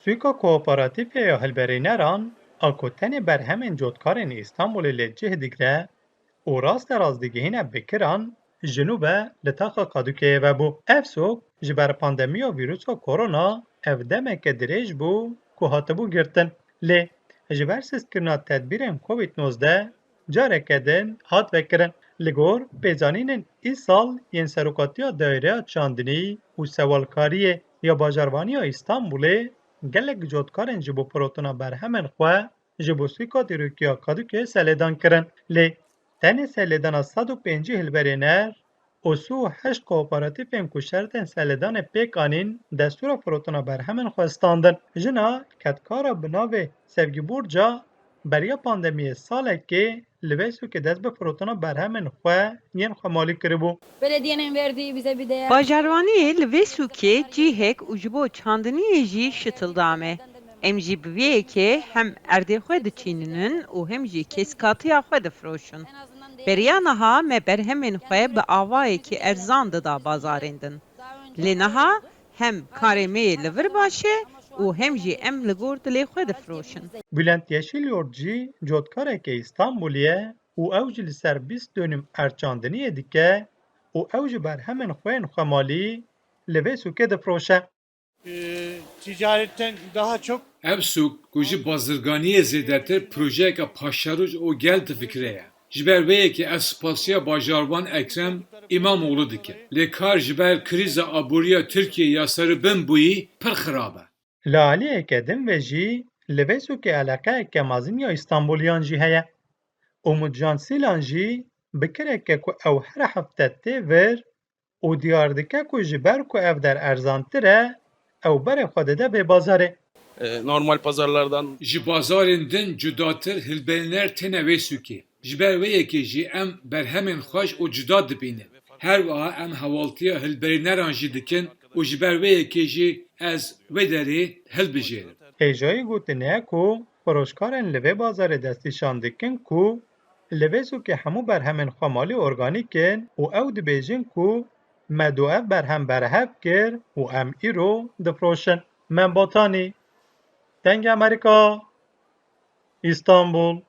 Suika Kooperatifê ya Hilberîneran a ku tenê berhemên cotkarên Îstanbulê li cih digre û rasterast digihîne bikiran, ji nû ve li taxa Kadûkeyê vebû. Ev sok ji ber pandemiya vîrusa korona ev demeke dirêj bû ku hatibû girtin. Lê ji ber sîzkirina tedbîrên Covid-19 careke din hat vekirin. Li gor pêzanînên îsal yên Serokatiya Daireya Çandinî û Sewalkariyê ya Bajarvaniya Îstanbulê gelek cotkarên ji bo firotina berhemên xwe ji bo Suika Dîrokiya Kadûkê selêdan kirin. Lê tenê selêdana 150 hilberîner û 108 kooperatîfên ku şertên selêdanê pêk anîn, destûra firotina berhemên xwe standin. Jina ketkara bi navê Sevgî Borca beriya pandemiyê salekê li vê Sûkê dest bi firotina berhemên xwe yên xwemalî kiribû. Belediyenin verdiği bize bir değer. Bajarvaniyê li vê sûkê cihek û ji bo çandiniyê jî şitildame. Em jî bi vê yekê hem erdê xwe diçînînin û hem jî keskatiya xwe difiroşin. Beriya niha me berhemên xwe bi awayekî erzan dida bazarên din. Lê niha hem karê me yê li vir baş e û hem jî em li gor dilê xwe difiroşin. Bülent Yeşilyurt jî cotkareke İstanbulî ye û ew jî li ser 20 dönüm erçandiniyê dike û ew ji berhemên xwe yên xwemalî li vê sûkê difiroşe. Ticaretten daha çok Ev sûk ku ji bazirganiyê zêdetir projeyeka paşerûj û gel difikire ye. Ji ber vê yekê ev spasiya bajarvan Ekrem İmamoğlu dike. Lê kar ji ber krîza aboriya Tirkiye ya seribin bûyî pir xirab e. Li aliyeke din ve jî li vê sûkê eleqeyeke mezin ya İstanbulîyan jî heye. Umut Cansîlan jî bikireke ku ew her hefte tê vir û diyar dike ku ji ber ku ev der erzantir e, ew berê xwe dide vê bazarê. Normal pazarlardan Ji bazarên din cudatir hilberîner têne vê sûkê. Ji ber vê yekê jî em berhemên xweş û cuda dibînin. Her wiha em hewaltiya hilberîneran jî dikin û ji ber vê yekê jî ez vê derê hilbijêrim. Hêjayî gotiniye ku firoşkarên li vê bazarê destnîşan dikin ku li vê sûkê hemû berhemên xwemalî organîk in û ew dibêjin ku me du ev berhem berhev kir û em îro difiroşin. Me Batanî, Dengê Amerîka, İstanbul.